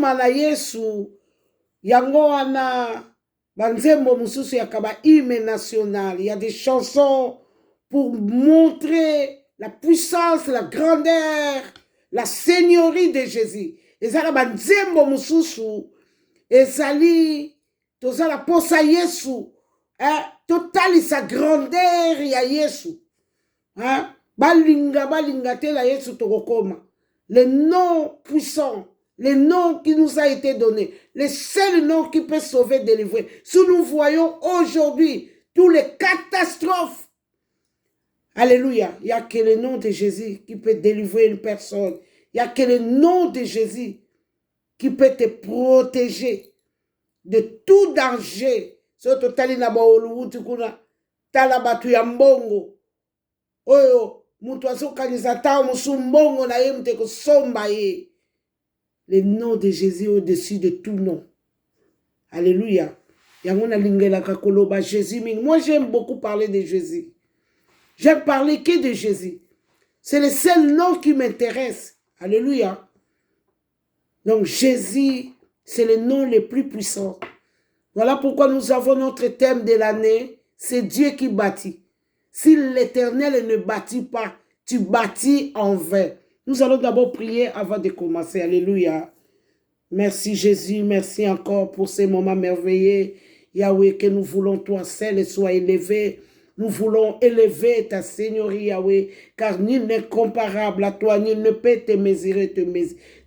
kokoma na Yesu, yango wana banzembo mususu yakaba hymne national. Il y a des chansons pour montrer la puissance, la grandeur, la seigneurie de Jésus. Ezala banzembo mususu ezali tozala posa Yesu, totali sa grandeur ya Yesu. Balinga te la Yesu tokokoma. Le nom puissant, le nom qui nous a été donné, le seul nom qui peut sauver, délivrer. Si nous voyons aujourd'hui toutes les catastrophes, alléluia, il n'y a que le nom de Jésus qui peut délivrer une personne. Il n'y a que le nom de Jésus qui peut te protéger de tout danger. Soto tali na baoluwuti kuna tala batu ya mbongo. Oyo mutu asokanisa ta musu mbongo na ye mteko somba ye. Le nom de Jésus au-dessus de tout nom. Alléluia. Yangona lingela kakoloba Jésus. Moi j'aime beaucoup parler de Jésus. J'aime parler que de Jésus. C'est le seul nom qui m'intéresse. Alléluia. Donc Jésus, c'est le nom le plus puissant. Voilà pourquoi nous avons notre thème de l'année. C'est Dieu qui bâtit. Si l'Éternel ne bâtit pas, tu bâtis en vain. Nous allons d'abord prier avant de commencer. Alléluia. Merci Jésus, merci encore pour ces moments merveilleux. Yahweh, que nous voulons toi seul sois élevé. Nous voulons élever ta Seigneurie, Yahweh, car nul n'est comparable à toi, nul ne peut te mesurer,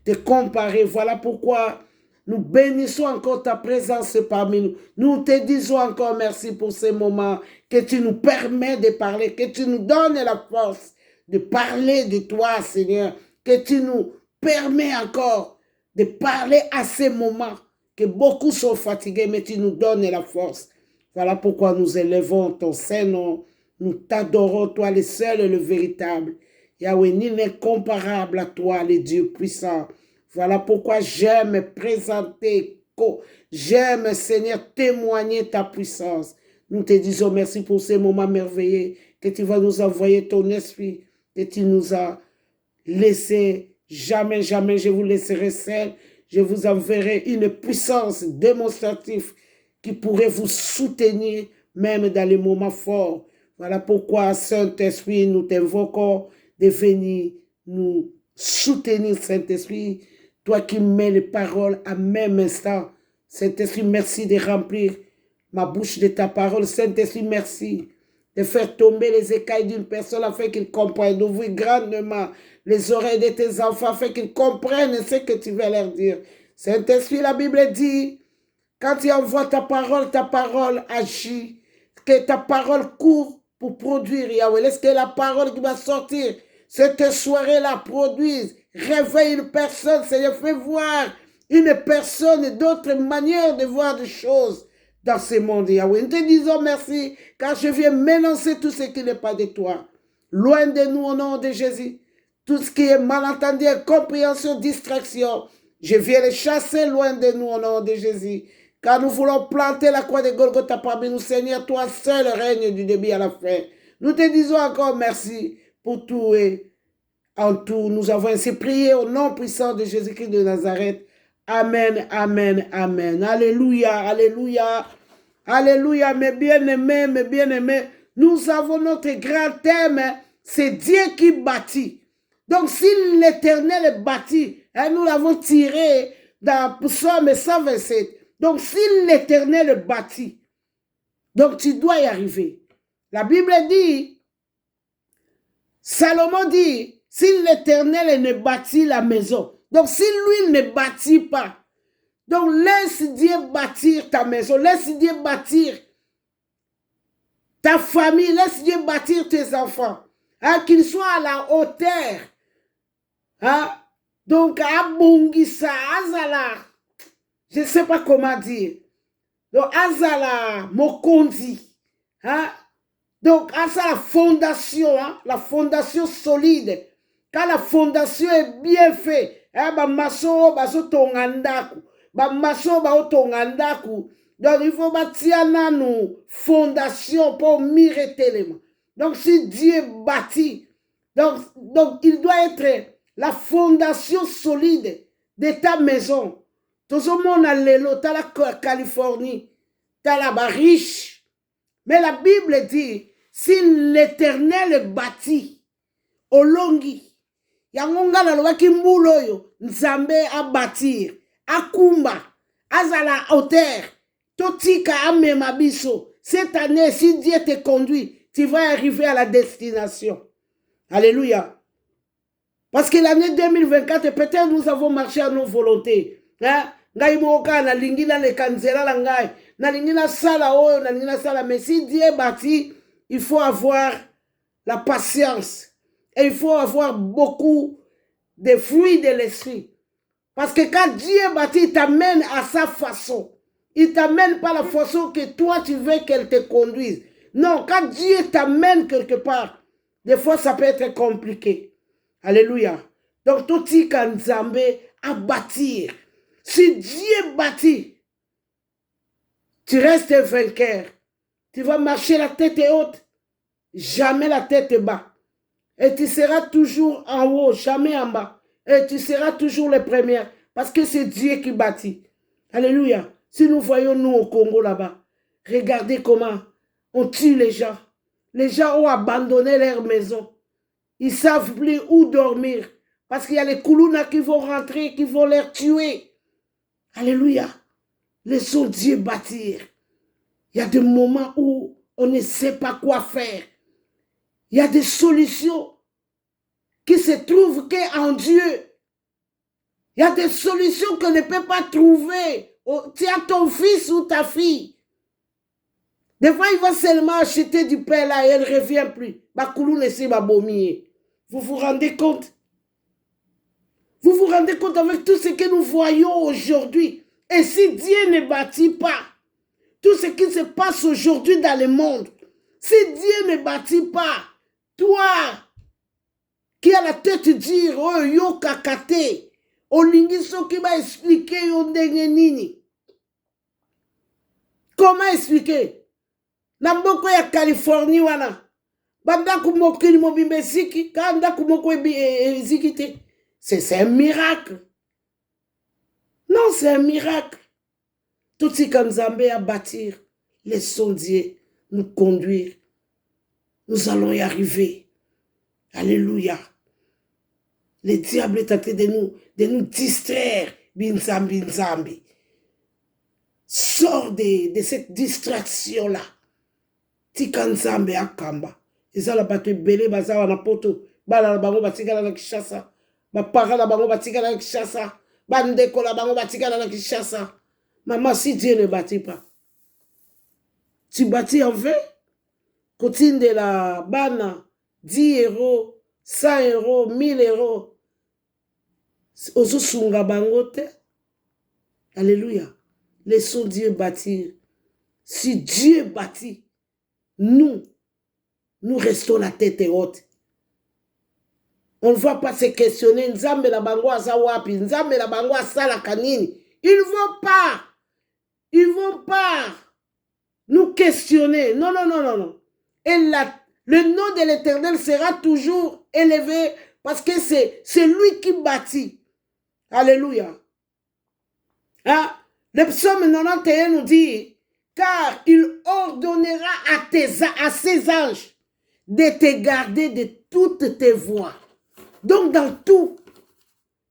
te comparer. Voilà pourquoi nous bénissons encore ta présence parmi nous. Nous te disons encore merci pour ces moments que tu nous permets de parler, que tu nous donnes la force de parler de toi, Seigneur, que tu nous permets encore de parler à ces moments, que beaucoup sont fatigués, mais tu nous donnes la force. Voilà pourquoi nous élevons ton Saint-Nom, nous t'adorons, toi le seul et le véritable. Yahweh, nul n'est comparable à toi, le Dieu puissant. Voilà pourquoi j'aime présenter, j'aime, Seigneur, témoigner ta puissance. Nous te disons merci pour ces moments merveilleux, que tu vas nous envoyer ton esprit, que tu nous as laissé. Jamais, jamais je vous laisserai seul. Je vous enverrai une puissance démonstrative qui pourrait vous soutenir même dans les moments forts. Voilà pourquoi, Saint-Esprit, nous t'invoquons de venir nous soutenir, Saint-Esprit. Toi qui mets les paroles à même instant. Saint-Esprit, merci de remplir ma bouche de ta parole. Saint-Esprit, merci de faire tomber les écailles d'une personne afin qu'ils comprennent, d'ouvrir grandement les oreilles de tes enfants afin qu'ils comprennent ce que tu veux leur dire. Saint-Esprit, la Bible dit, quand tu envoies ta parole agit, que ta parole court pour produire, Yahweh. Laisse que la parole qui va sortir cette soirée-là produise, réveille une personne, Seigneur, fais voir une personne d'autres manières de voir des choses dans ce monde, Yahweh. Nous te disons merci, car je viens m'énoncer tout ce qui n'est pas de toi. Loin de nous au nom de Jésus. Tout ce qui est malentendu, incompréhension, distraction, je viens les chasser loin de nous au nom de Jésus. Car nous voulons planter la croix de Golgotha parmi nous, Seigneur, toi seul règne du début à la fin. Nous te disons encore merci pour tout et en tout. Nous avons ainsi prié au nom puissant de Jésus-Christ de Nazareth. Amen, amen, amen. Alléluia, alléluia, alléluia, mes bien-aimés, mes bien-aimés. Nous avons notre grand thème, c'est Dieu qui bâtit. Donc si l'Éternel bâtit, nous l'avons tiré dans Psaume 127. Donc si l'Éternel bâtit, donc tu dois y arriver. La Bible dit, Salomon dit, si l'Éternel ne bâtit la maison, donc si lui ne bâtit pas, donc laisse Dieu bâtir ta maison, laisse Dieu bâtir ta famille, laisse Dieu bâtir tes enfants, hein, qu'ils soient à la hauteur. Hein? Donc, Abungisa, Azala, je ne sais pas comment dire. Donc, Azala, Mokondi, hein? Donc, Azala, fondation, hein? La fondation solide. Quand la fondation est bien faite, hein? Bamaso, baso tongandaku, bamaso, bao tongandaku. Donc, il faut bâtir une fondation pour mirer tellement. Donc, si Dieu bâtit, donc il doit être la fondation solide de ta maison. tozomona lelo tala Californie tala ba riche. Mais la Bible dit si l'Éternel bâtit olongi yango nga nalobaki mbula oyo Nzambe a bâtir akumba azala hauteur totika amema biso. Cette année si Dieu te conduit tu vas arriver à la destination. Alléluia. Parce que l'année 2024 peut-être nous avons marché à nos volontés. Hein? Ngai moka na lingi na le kanzela la ngai na lingi na sala oyo na lingi na sala. Mais si Dieu est bâti, il faut avoir la patience et il faut avoir beaucoup de fruits de l'esprit. Parce que quand Dieu est bâti, il t'amène à sa façon. Il t'amène pas la façon que toi tu veux qu'elle te conduise. Non, quand Dieu t'amène quelque part, des fois ça peut être compliqué. Alléluia. Donc tout ce que Nzambe a bâtir. Si Dieu bâtit, tu restes vainqueur. Tu vas marcher la tête haute, jamais la tête bas. Et tu seras toujours en haut, jamais en bas. Et tu seras toujours le premier. Parce que c'est Dieu qui bâtit. Alléluia. Si nous voyons nous au Congo là-bas, regardez comment on tue les gens. Les gens ont abandonné leur maison. Ils ne savent plus où dormir. Parce qu'il y a les Koulouna qui vont rentrer, qui vont les tuer. Alléluia. Laissons Dieu bâtir. Il y a des moments où on ne sait pas quoi faire. Il y a des solutions qui se trouvent qu'en Dieu. Il y a des solutions qu'on ne peut pas trouver. Tu as ton fils ou ta fille. Des fois, il va seulement acheter du pain là et elle ne revient plus. Vous vous rendez compte? Vous vous rendez compte avec tout ce que nous voyons aujourd'hui? Et si Dieu ne bâtit pas tout ce qui se passe aujourd'hui dans le monde, si Dieu ne bâtit pas, toi qui as la tête dure, oh yo kakate, olingiso qui va expliquer yo ndenge nini. Comment expliquer? Namboko ya Californie wana. Banda kumokili mobimbe ziki, kanda kumoko zikite. C'est un miracle. Non, c'est un miracle. Tout ce que Nzambe a bâtir, laissons Dieu nous conduire. Nous allons y arriver. Alléluia. Le diable est en train de nous distraire. Binzambi, Nzambi. Sors de cette distraction-là. Tika Nzambe akamba. Eza la bato ebele bazawa na poto. Bala la bango batikala na Kinshasa. Bapara la bango batikala na Kinshasa. Bandeko la bango batikala na Kinshasa. Maman, si Dieu ne bâtit pas, tu bâtis en vain. Continue de la banne 10 €, 100 €, 1000 €. Ozo sunga bangote. Alléluia. Laissons Dieu bâtir. Si Dieu bâtit, nous restons la tête haute. On ne va pas se questionner. Nzambe la bango azawapi, Nzambe la bango asala kanini. Ils ne vont pas nous questionner. Non, non, non, non, non. Et le nom de l'Éternel sera toujours élevé parce que c'est lui qui bâtit. Alléluia. Hein? Le psaume 91 nous dit, car il ordonnera à ses anges de te garder de toutes tes voies. Donc dans tout,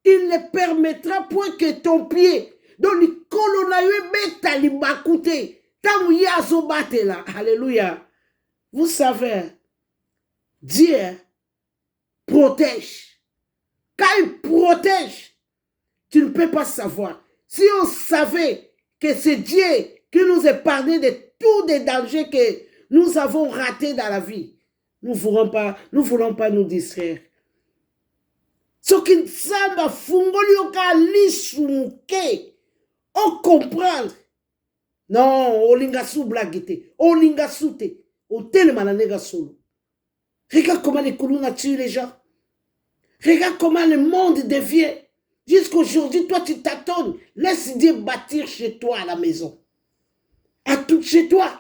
il ne permettra point que ton pied, donc les colonnaïeux bêta li bakute, tamouya zobate là. Alléluia. Vous savez, Dieu protège. Quand il protège, tu ne peux pas savoir. Si on savait que c'est Dieu qui nous épargne de tous les dangers que nous avons ratés dans la vie, nous ne voulons pas nous distraire. Ce qui nous semble fungolioka lisumuke, on comprendre. Non, olinga sou blagite, olinga soute, o tellement nega solo. Regarde comment les Koulouna tuent les gens. Regarde comment le monde devient. Jusqu'aujourd'hui, toi, tu t'attends. Laisse Dieu bâtir chez toi à la maison. À tout chez toi.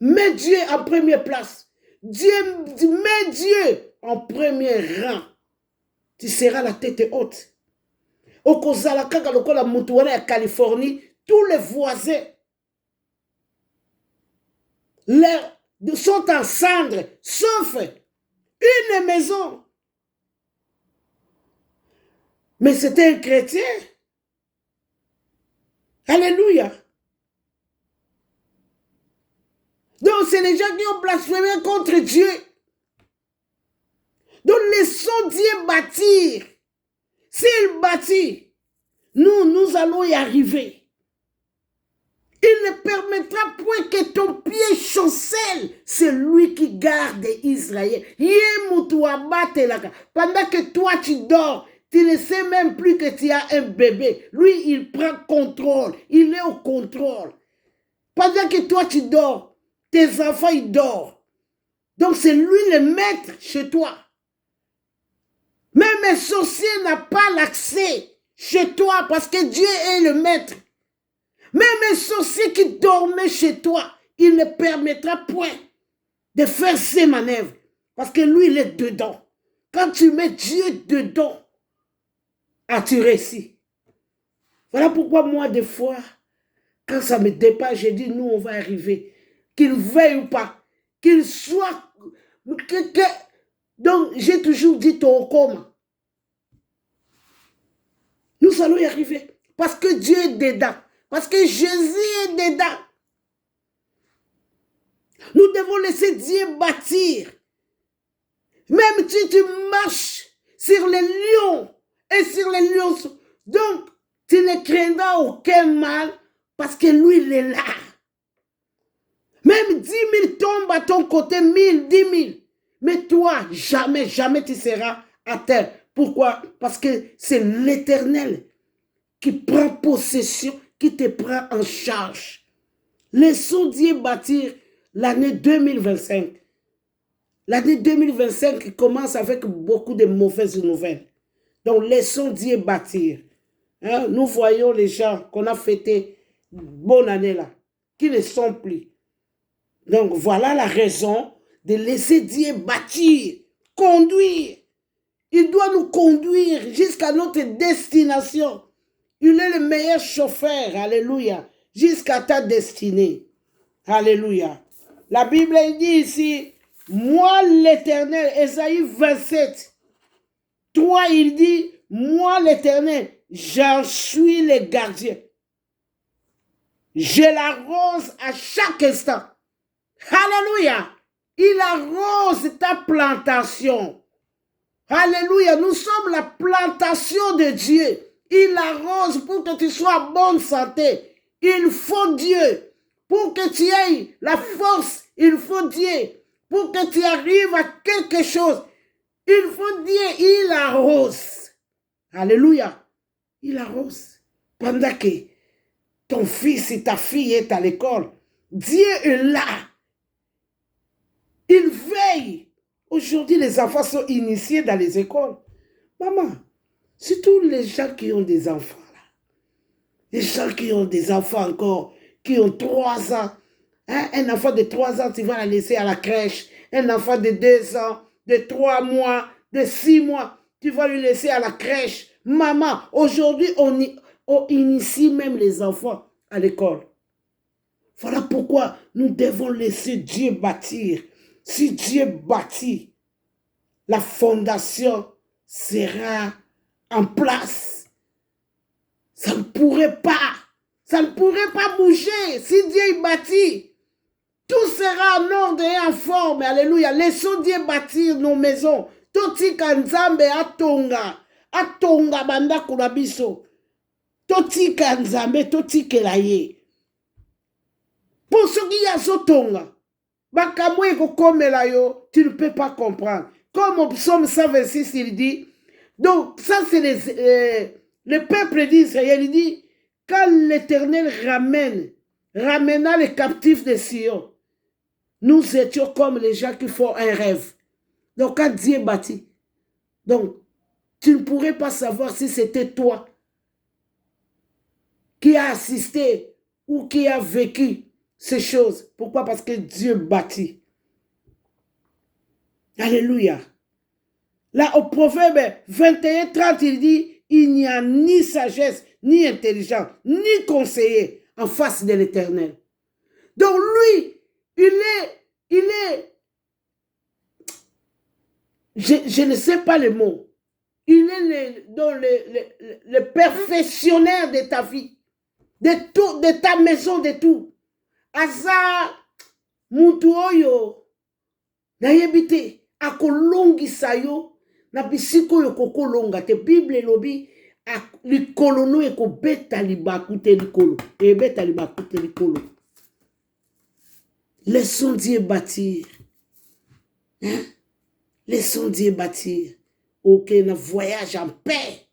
Mets Dieu en première place. Mets Dieu en premier rang. Tu seras la tête haute. Au Kozala Kaka lokola Mutuana à Californie, tous les voisins sont en cendres, sauf une maison. Mais c'était un chrétien. Alléluia. Donc, c'est les gens qui ont blasphémé contre Dieu. Donc, laissons Dieu bâtir. S'il bâtit, nous allons y arriver. Il ne permettra point que ton pied chancelle. C'est lui qui garde Israël. Pendant que toi, tu dors, tu ne sais même plus que tu as un bébé. Lui, il prend contrôle. Il est au contrôle. Pendant que toi, tu dors, tes enfants, ils dorment. Donc, c'est lui le maître chez toi. Même un sorcier n'a pas l'accès chez toi parce que Dieu est le maître. Même un sorcier qui dormait chez toi, il ne permettra point de faire ses manœuvres parce que lui, il est dedans. Quand tu mets Dieu dedans, tu réussis. Voilà pourquoi moi, des fois, quand ça me dépasse, je dis, nous, on va arriver. Qu'il veuille ou pas, qu'il soit... Donc, j'ai toujours dit ton coma. Nous allons y arriver. Parce que Dieu est dedans. Parce que Jésus est dedans. Nous devons laisser Dieu bâtir. Même si tu marches sur les lions et sur les lions, donc tu ne craindras aucun mal parce que lui, il est là. Même 10 000 tombent à ton côté, 1000, 10 000. Mais toi, jamais, jamais tu seras à terre. Pourquoi? Parce que c'est l'Éternel qui prend possession, qui te prend en charge. Laissons Dieu bâtir l'année 2025. L'année 2025 commence avec beaucoup de mauvaises nouvelles. Donc, laissons Dieu bâtir. Hein? Nous voyons les gens qu'on a fêté bonne année là, qui ne sont plus. Donc, voilà la raison de laisser Dieu bâtir, conduire. Il doit nous conduire jusqu'à notre destination. Il est le meilleur chauffeur, alléluia, jusqu'à ta destinée. Alléluia. La Bible dit ici, moi l'Éternel, Ésaïe 27, 3, il dit, moi l'Éternel, j'en suis le gardien. Je l'arrose à chaque instant. Alléluia. Il arrose ta plantation. Alléluia. Nous sommes la plantation de Dieu. Il arrose pour que tu sois en bonne santé. Il faut Dieu. Pour que tu aies la force, il faut Dieu. Pour que tu arrives à quelque chose, il faut Dieu. Il arrose. Alléluia. Il arrose. Pendant que ton fils et ta fille est à l'école, Dieu est là. Il veille. Aujourd'hui, les enfants sont initiés dans les écoles. Maman, surtout les gens qui ont des enfants, là. Les gens qui ont des enfants encore, qui ont 3 ans. Hein? Un enfant de 3 ans, tu vas le laisser à la crèche. Un enfant de 2 ans, de 3 mois, de 6 mois, tu vas lui laisser à la crèche. Maman, aujourd'hui, on initie même les enfants à l'école. Voilà pourquoi nous devons laisser Dieu bâtir. Si Dieu bâtit, la fondation sera en place. Ça ne pourrait pas bouger. Si Dieu bâtit, tout sera en ordre et en forme. Alléluia. Laissons Dieu bâtir nos maisons. Totika nzambe atonga banda kulabiso. Totika nzambe totikela ye. Pour ceux qui y a tonga, tu ne peux pas comprendre. Comme au psaume 126, il dit, donc ça c'est le peuple d'Israël, il dit, quand l'Éternel ramena les captifs de Sion, nous étions comme les gens qui font un rêve. Donc quand Dieu bâtit, donc tu ne pourrais pas savoir si c'était toi qui as assisté ou qui as vécu ces choses. Pourquoi? Parce que Dieu bâtit. Alléluia. Là, au Proverbe 21, 30, il dit, il n'y a ni sagesse, ni intelligence, ni conseiller en face de l'Éternel. Donc lui, il est, je ne sais pas le mot, il est le perfectionnaire de ta vie, de tout, de ta maison, de tout. Aza mutu oyo nayebi te akolongisa yo na bisika oyo kokolonga te. Bible elobi likolo no ekobeta libaku te likolo, ebeta libaku te likolo. Laissons Dieu bâtir. Hein? Laissons Dieu bâtir. Ok, un voyage en paix.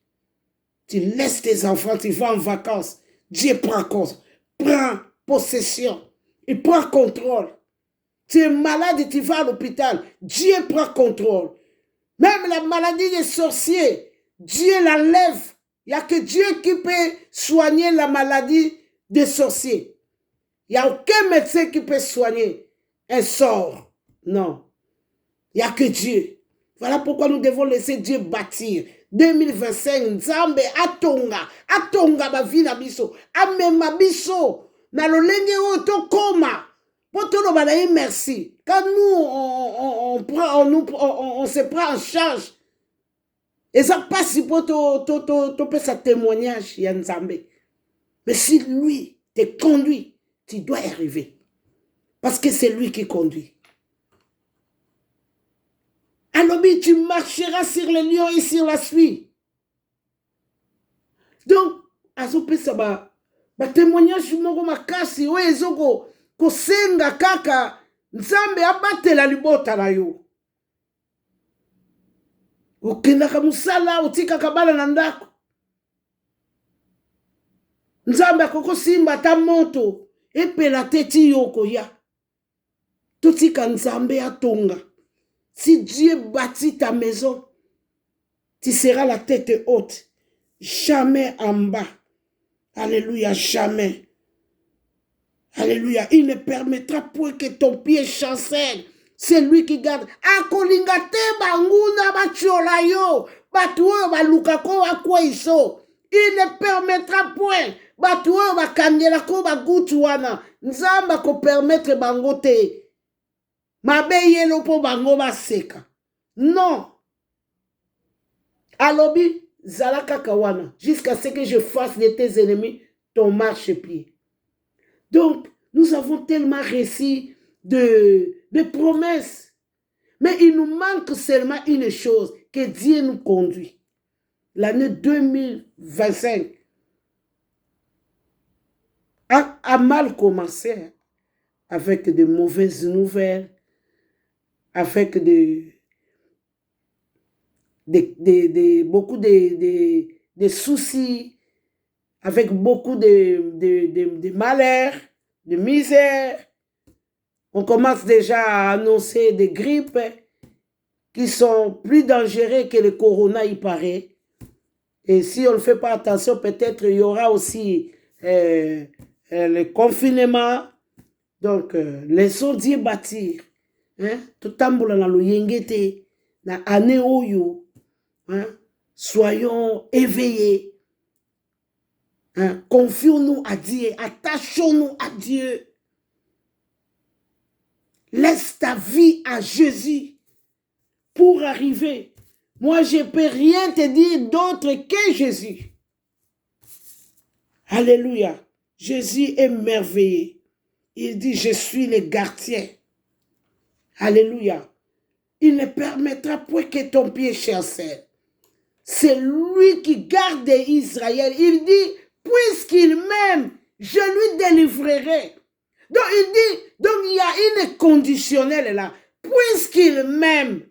Tu laisses tes enfants, tu vas en vacances. Dieu prend possession. Il prend contrôle. Tu es malade et tu vas à l'hôpital. Dieu prend contrôle. Même la maladie des sorciers, Dieu la lève. Il n'y a que Dieu qui peut soigner la maladie des sorciers. Il n'y a aucun médecin qui peut soigner un sort. Non. Il n'y a que Dieu. Voilà pourquoi nous devons laisser Dieu bâtir. 2025, Nzambe atonga ba vie na biso, amema biso na lolenge oto koma. Poto ba na merci. Quand nous on se prend en charge. Et ça passe pour sa témoignage ya Nzambe. Mais si lui te conduit, tu dois y arriver. Parce que c'est lui qui conduit. Alors, tu marcheras sur les lions et sur la suie. Donc, azopesa ba témoignage moko makasi oyo ezoko kosenga kaka Nzambe abatela libota na yo. Okendaka musala otikaka bala na ndako. Nzambe akoko simba ta moto epela teti yoko ya. Totika Nzambe atonga. Si Dieu bâtit ta maison, tu seras la tête haute, jamais en bas. Alléluia, jamais. Alléluia. Il ne permettra point que ton pied chancelle. C'est lui qui garde. Akolingate banguna bachiola yo, batuo balukako akwa iso. Il ne permettra point. Batuo bakangela ko bagutuana. Nzamba ko permettre bangote. Mabeyelo po bango baseka. Non. Alobi zalaka kawana. Jusqu'à ce que je fasse de tes ennemis ton marchepied. Donc, nous avons tellement réussi de promesses. Mais il nous manque seulement une chose, que Dieu nous conduit. L'année 2025 a mal commencé avec de mauvaises nouvelles, avec beaucoup de soucis, avec beaucoup de malheur, de misère. On commence déjà à annoncer des grippes qui sont plus dangereuses que le corona, il paraît. Et si on ne fait pas attention, peut-être il y aura aussi le confinement. Donc, laissons Dieu bâtir. Tout tamboula na lo yengete, na ane oyo. Soyons éveillés. Confions-nous à Dieu. Attachons-nous à Dieu. Laisse ta vie à Jésus pour arriver. Moi, je ne peux rien te dire d'autre que Jésus. Alléluia. Jésus est merveilleux. Il dit, je suis le gardien. Alléluia. Il ne permettra point que ton pied chancelle. C'est lui qui garde Israël. Il dit, puisqu'il m'aime, je lui délivrerai. Donc il dit, donc il y a une conditionnelle là. Puisqu'il m'aime,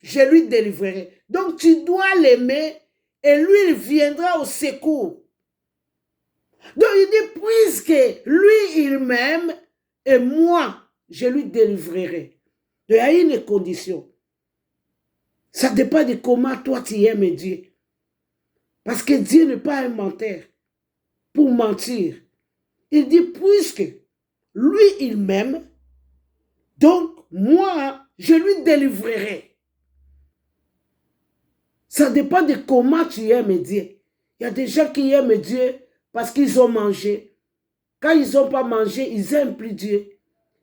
je lui délivrerai. Donc tu dois l'aimer et lui il viendra au secours. Donc il dit, puisque lui il m'aime et moi je lui délivrerai. Il y a une condition. Ça dépend de comment toi tu aimes Dieu. Parce que Dieu n'est pas un menteur pour mentir. Il dit, puisque lui, il m'aime, donc moi, je lui délivrerai. Ça dépend de comment tu aimes Dieu. Il y a des gens qui aiment Dieu parce qu'ils ont mangé. Quand ils n'ont pas mangé, ils n'aiment plus Dieu.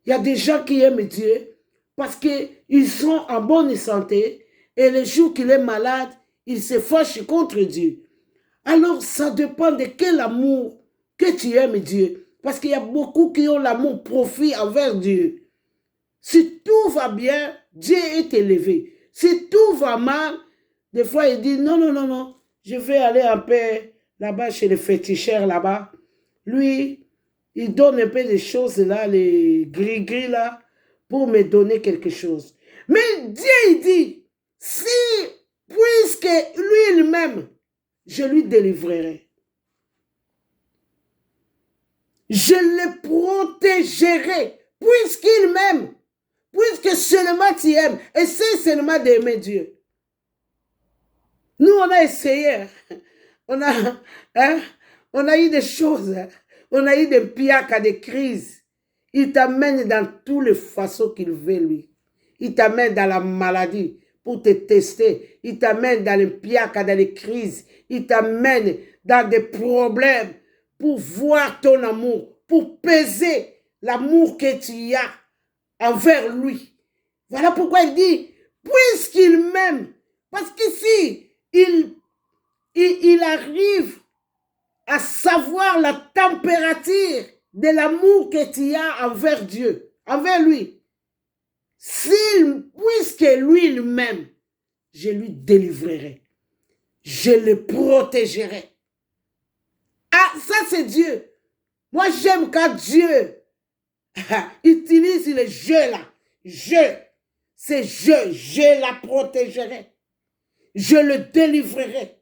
Il y a des gens qui aiment Dieu parce qu'ils sont en bonne santé et le jour qu'il est malade, ils se fâchent contre Dieu. Alors, ça dépend de quel amour que tu aimes Dieu. Parce qu'il y a beaucoup qui ont l'amour profit envers Dieu. Si tout va bien, Dieu est élevé. Si tout va mal, des fois il dit non, non, non, non, je vais aller un peu là-bas chez le féticheur là-bas. Lui, il donne un peu de choses là, les gris-gris là, pour me donner quelque chose. Mais Dieu, il dit, si, puisque lui il m'aime, je lui délivrerai. Je le protégerai, puisqu'il m'aime. Puisque seulement tu aimes, essaie seulement d'aimer Dieu. Nous, on a essayé. On a eu des choses. On a eu des piaques, des crises. Il t'amène dans toutes les façons qu'il veut, lui. Il t'amène dans la maladie pour te tester. Il t'amène dans les piaques, dans les crises. Il t'amène dans des problèmes pour voir ton amour, pour peser l'amour que tu as envers lui. Voilà pourquoi il dit, puisqu'il m'aime, parce qu'ici, il arrive à savoir la température de l'amour que tu as envers Dieu, envers lui. Puisque lui, il m'aime, je lui délivrerai. Je le protégerai. Ah, ça c'est Dieu. Moi, j'aime quand Dieu utilise le je là. C'est je la protégerai. Je le délivrerai.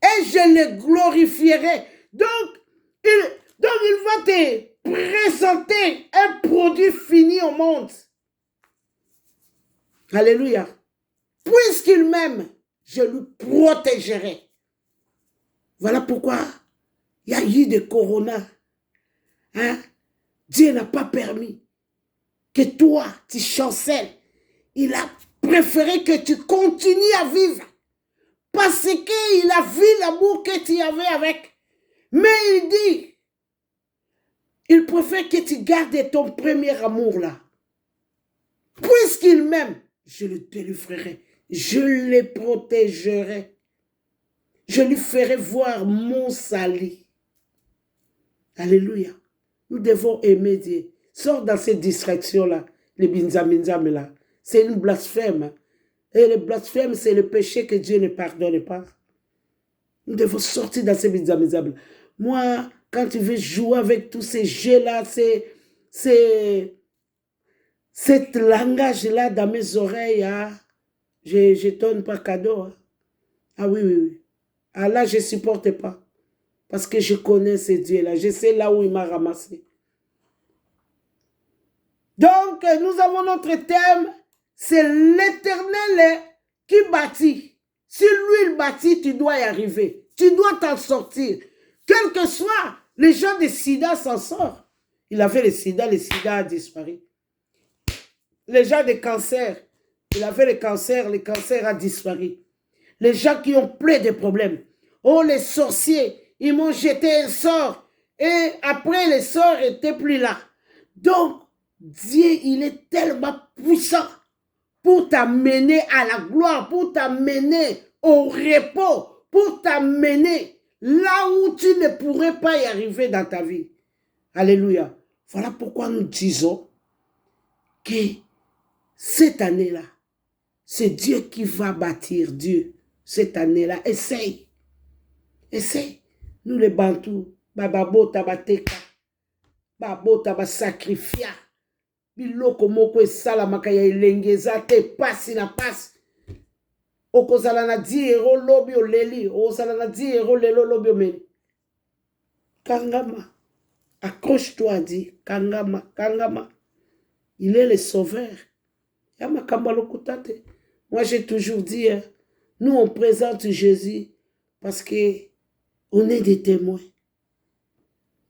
Et je le glorifierai. Donc, il va te présenter un produit fini au monde. Alléluia. Puisqu'il m'aime, je lui protégerai. Voilà pourquoi il y a eu des corona. Hein? Dieu n'a pas permis que toi, tu chancelles. Il a préféré que tu continues à vivre. Parce qu'il a vu l'amour que tu avais avec. Mais il dit, il préfère que tu gardes ton premier amour là. Puisqu'il m'aime, je le délivrerai. Je le protégerai. Je lui ferai voir mon salut. Alléluia. Nous devons aimer Dieu. Sors dans cette distraction-là, les binzam là. C'est une blasphème. Et le blasphème, c'est le péché que Dieu ne pardonne pas. Nous devons sortir dans ces binzam. Moi, quand tu veux jouer avec tous ces jeux-là, cet langage-là dans mes oreilles, hein, je ne donne pas cadeau. Hein. Ah oui, oui, oui. Ah là, je ne supporte pas. Parce que je connais ce Dieu-là. Je sais là où il m'a ramassé. Donc, nous avons notre thème. C'est l'Éternel qui bâtit. Si lui, il bâtit, tu dois y arriver. Tu dois t'en sortir. Quel que soit, les gens de sida s'en sortent. Il avait le sida a disparu. Les gens de cancer, il avait le cancer a disparu. Les gens qui ont plein de problèmes. Oh, les sorciers, ils m'ont jeté un sort. Et après, le sort n'était plus là. Donc, Dieu, il est tellement puissant pour t'amener à la gloire, pour t'amener au repos, pour t'amener là où tu ne pourrais pas y arriver dans ta vie. Alléluia. Voilà pourquoi nous disons que cette année-là, c'est Dieu qui va bâtir Dieu. Cette année-là, essaye. Essaye. Nous les Bantous, bababo tabateka, babo tabasakrifia, biloko moko esala makaya elengeza te pasi na pasi. Okozala na 10 euros lobi oleli, okozala na 10 euros lelo lobi omeli. Kangama, accroche-toi à Dieu, kangama, kangama. Il est le sauveur. Moi, j'ai toujours dit, hein, nous, on présente Jésus parce qu'on est des témoins.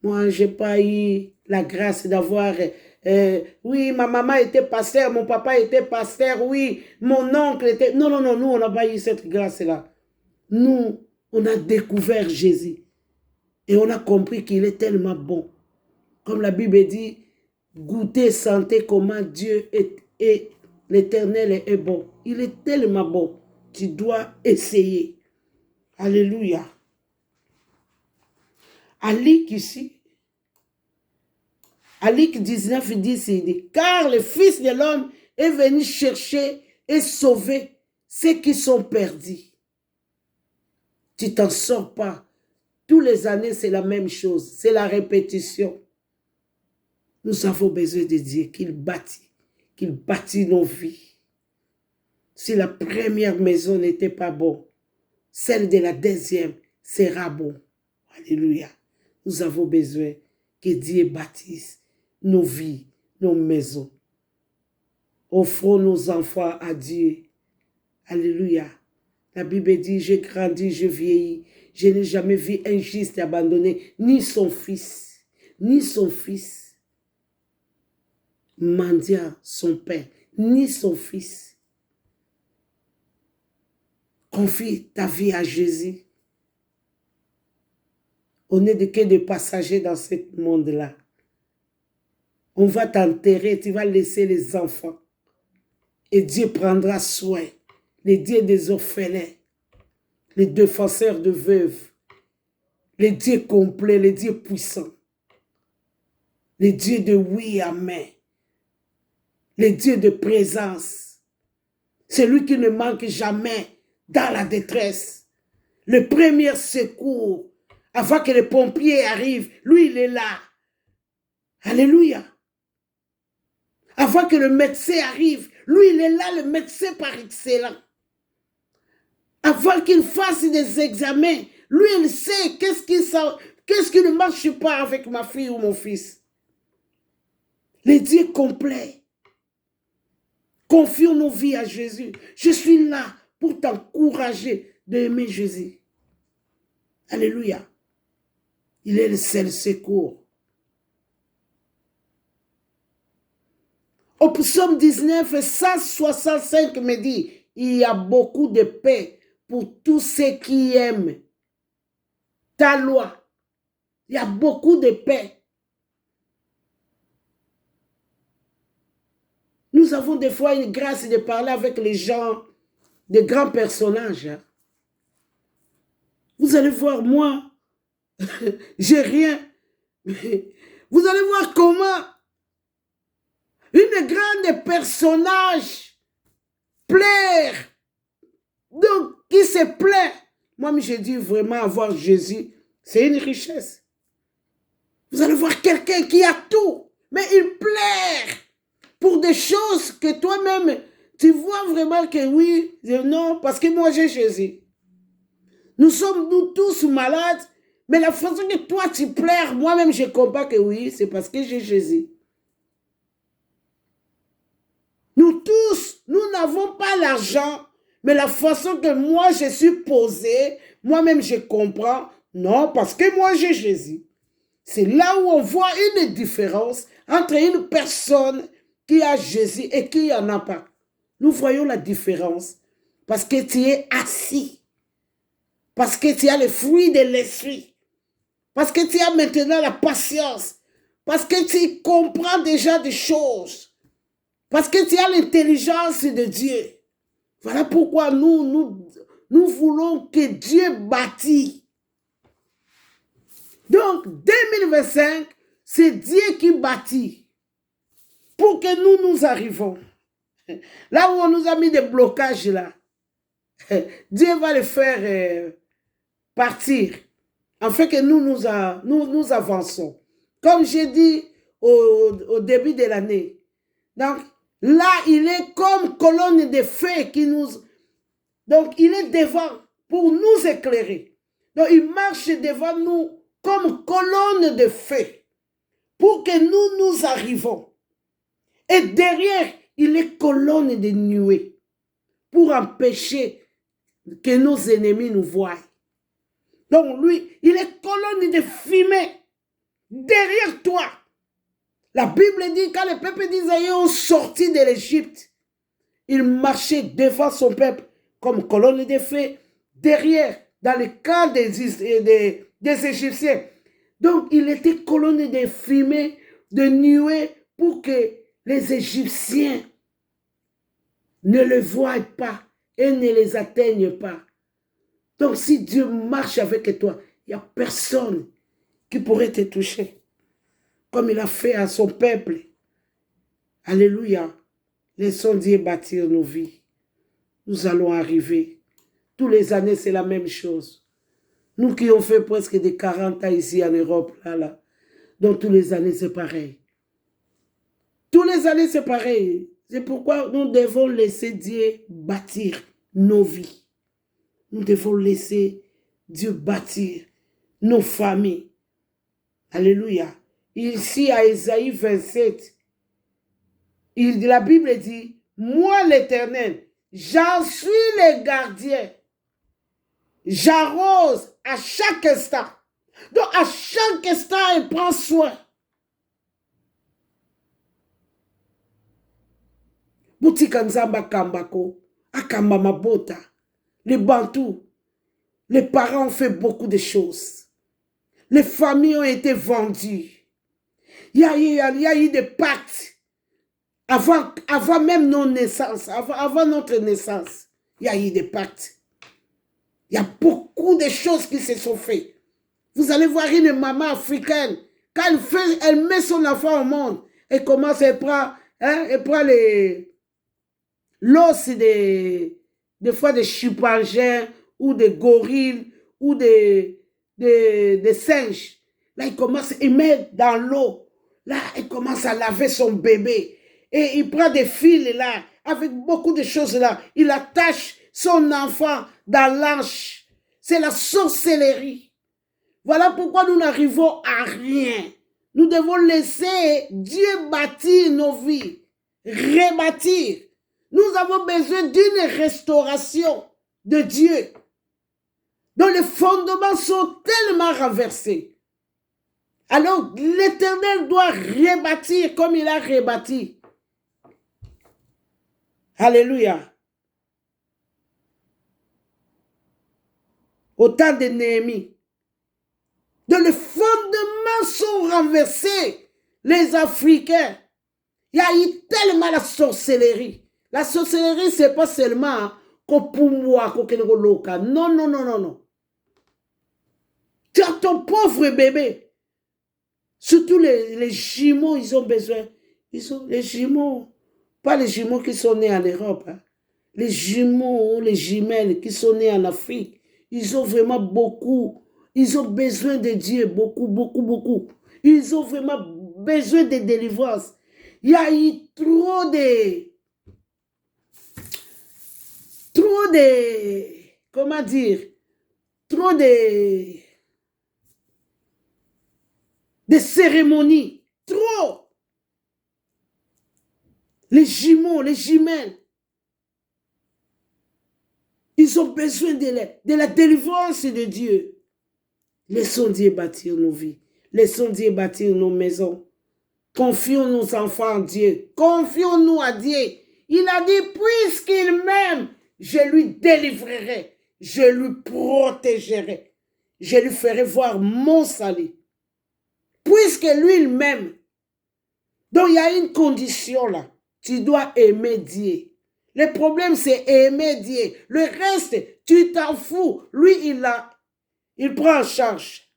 Moi, je n'ai pas eu la grâce d'avoir oui, ma maman était pasteur, mon papa était pasteur, oui, mon oncle était... Non, non, non, nous, on n'a pas eu cette grâce-là. Nous, on a découvert Jésus. Et on a compris qu'il est tellement bon. Comme la Bible dit, goûtez, sentez comment Dieu est l'Éternel est bon. Il est tellement bon. Tu dois essayer. Alléluia. À Luc ici, à Luc 19, il dit, car le Fils de l'homme est venu chercher et sauver ceux qui sont perdus. Tu t'en sors pas. Tous les années, c'est la même chose. C'est la répétition. Nous avons besoin de Dieu qu'il bâtit nos vies. Si la première maison n'était pas bonne, celle de la deuxième sera bonne. Alléluia. Nous avons besoin que Dieu bâtisse nos vies, nos maisons. Offrons nos enfants à Dieu. Alléluia. La Bible dit, j'ai grandi, je vieillis. Je n'ai jamais vu un juste abandonné, ni son fils, mendiant son père, ni son fils. Confie ta vie à Jésus. On n'est que des passagers dans ce monde-là. On va t'enterrer, tu vas laisser les enfants. Et Dieu prendra soin. Le Dieu des orphelins, les défenseurs de veuves, le Dieu complet, le Dieu puissant, le Dieu de oui, amen, le Dieu de présence, celui qui ne manque jamais dans la détresse, le premier secours, avant que les pompiers arrivent, lui il est là. Alléluia. Avant que le médecin arrive, lui il est là, le médecin par excellence. Avant qu'il fasse des examens, lui, il sait qu'est-ce qui ne marche pas avec ma fille ou mon fils. Le Dieu complet. Confions nos vies à Jésus. Je suis là pour t'encourager d'aimer Jésus. Alléluia. Il est le seul secours. Au psaume 19, 165 me dit, il y a beaucoup de paix pour tous ceux qui aiment ta loi. Il y a beaucoup de paix. Nous avons des fois une grâce de parler avec les gens, des grands personnages. Vous allez voir, moi, j'ai rien. Vous allez voir comment une grande personnage plaire. Donc, qui se plaît. Moi, je dis vraiment avoir Jésus, c'est une richesse. Vous allez voir quelqu'un qui a tout, mais il plaire pour des choses que toi-même, tu vois vraiment que oui, non, parce que moi j'ai Jésus. Nous sommes tous malades, mais la façon que toi tu plaires, moi-même je comprends que oui, c'est parce que j'ai Jésus. Nous tous, nous n'avons pas l'argent, mais la façon que moi je suis posé, moi-même je comprends, non, parce que moi j'ai Jésus. C'est là où on voit une différence entre une personne qui a Jésus et qui n'en a pas. Nous voyons la différence parce que tu es assis, parce que tu as le fruit de l'esprit, parce que tu as maintenant la patience, parce que tu comprends déjà des choses, parce que tu as l'intelligence de Dieu. Voilà pourquoi nous voulons que Dieu bâtisse. Donc, 2025, c'est Dieu qui bâtit pour que nous arrivons. Là où on nous a mis des blocages, là, Dieu va le faire partir, afin que nous avançons. Comme j'ai dit au début de l'année. Donc, là, il est comme colonne de feu qui nous... Donc, il est devant pour nous éclairer. Donc, il marche devant nous comme colonne de feu pour que nous arrivons. Et derrière, il est colonne de nuée pour empêcher que nos ennemis nous voient. Donc lui, il est colonne de fumée derrière toi. La Bible dit, quand le peuple d'Israël ont sorti de l'Égypte, il marchait devant son peuple comme colonne de feu, derrière, dans le camp des Égyptiens. Donc, il était colonne de fumée, de nuée, pour que les Égyptiens ne le voient pas et ne les atteignent pas. Donc, si Dieu marche avec toi, il n'y a personne qui pourrait te toucher, comme il a fait à son peuple. Alléluia. Laissons Dieu bâtir nos vies. Nous allons arriver. Tous les années, c'est la même chose. Nous qui avons fait presque des 40 ans ici en Europe, là. Donc, tous les années, c'est pareil. Tous les années, c'est pareil. C'est pourquoi nous devons laisser Dieu bâtir nos vies. Nous devons laisser Dieu bâtir nos familles. Alléluia. Ici, à Ésaïe 27, la Bible dit, moi l'Éternel, j'en suis le gardien. J'arrose à chaque instant. Donc, à chaque instant, il prend soin. Boutika Nzamba Kambako, Akamba Mabota, les Bantous, les parents ont fait beaucoup de choses. Les familles ont été vendues. Il y a eu des pactes avant même nos naissances, avant notre naissance. Il y a eu des pactes. Il y a beaucoup de choses qui se sont faites. Vous allez voir une maman africaine, quand elle met son enfant au monde, elle commence, elle prend l'os des fois des chimpanzés ou des gorilles ou des singes. Là, il commence, il met dans l'eau. Là, il commence à laver son bébé. Et il prend des fils là, avec beaucoup de choses là. Il attache son enfant dans l'anche. C'est la sorcellerie. Voilà pourquoi nous n'arrivons à rien. Nous devons laisser Dieu bâtir nos vies, rebâtir. Nous avons besoin d'une restauration de Dieu, dont les fondements sont tellement renversés. Alors, l'Éternel doit rebâtir comme il a rebâti. Alléluia. Au temps de Néhémie, dont les fondements sont renversés, les Africains. Il y a eu tellement la sorcellerie. La sorcellerie, ce n'est pas seulement pour moi, non, non, non, non, non. Tu as ton pauvre bébé. Surtout les jumeaux, ils ont besoin. Les jumeaux, pas les jumeaux qui sont nés en Europe. Hein. Les jumeaux, les jumelles qui sont nés en Afrique, ils ont vraiment beaucoup. Ils ont besoin de Dieu, beaucoup, beaucoup, beaucoup. Ils ont vraiment besoin de délivrance. Il y a eu trop de, comment dire, trop de cérémonies, trop. Les jumeaux, les jumelles, ils ont besoin de la délivrance de Dieu. Laissons Dieu bâtir nos vies. Laissons Dieu bâtir nos maisons. Confions nos enfants en Dieu. Confions-nous à Dieu. Il a dit, puisqu'il m'aime, je lui délivrerai. Je lui protégerai. Je lui ferai voir mon salut. Puisque lui, il m'aime. Donc, il y a une condition là. Tu dois aimer Dieu. Le problème, c'est aimer Dieu. Le reste, tu t'en fous. Lui, il prend en charge.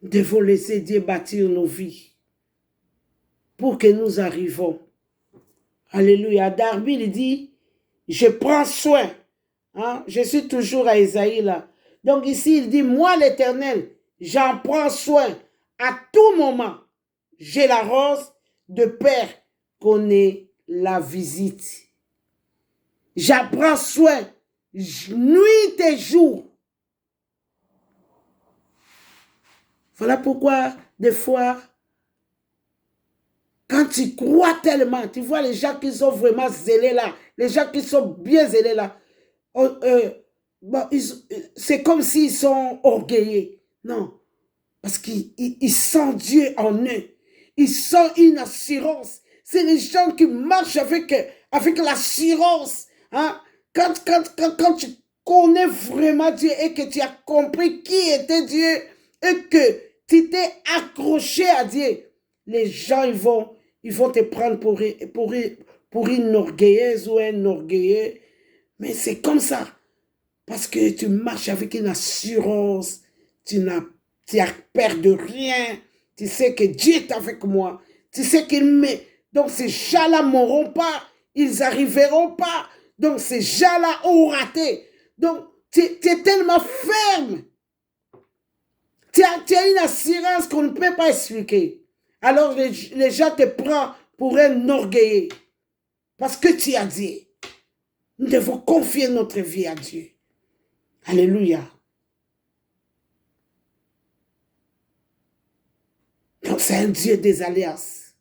Nous devons laisser Dieu bâtir nos vies pour que nous arrivons. Alléluia. Darby, il dit, je prends soin. Hein? Je suis toujours à Ésaïe là. Donc ici, il dit, moi l'Éternel, j'en prends soin à tout moment. Je l'arrose de peur qu'on ait la visite. J'en prends soin nuit et jour. Voilà pourquoi, des fois, quand tu crois tellement, tu vois les gens qui sont vraiment zélés là, les gens qui sont bien zélés là, c'est comme s'ils sont orgueilleux. Non. Parce qu'ils sentent Dieu en eux. Ils sentent une assurance. C'est les gens qui marchent avec l'assurance. Hein? Quand tu connais vraiment Dieu et que tu as compris qui était Dieu et que tu t'es accroché à Dieu, les gens ils vont te prendre pour une orgueilleuse ou un orgueilleux. Mais c'est comme ça. Parce que tu marches avec une assurance. Tu as peur de rien. Tu sais que Dieu est avec moi. Tu sais qu'il met. Donc ces gens-là ne mourront pas. Ils n'arriveront pas. Donc ces gens-là ont raté. Donc tu es tellement ferme. Tu as une assurance qu'on ne peut pas expliquer. Alors les gens te prennent pour un orgueilleux. Parce que tu as dit. Nous devons confier notre vie à Dieu. Alléluia. Donc c'est un Dieu des alliances.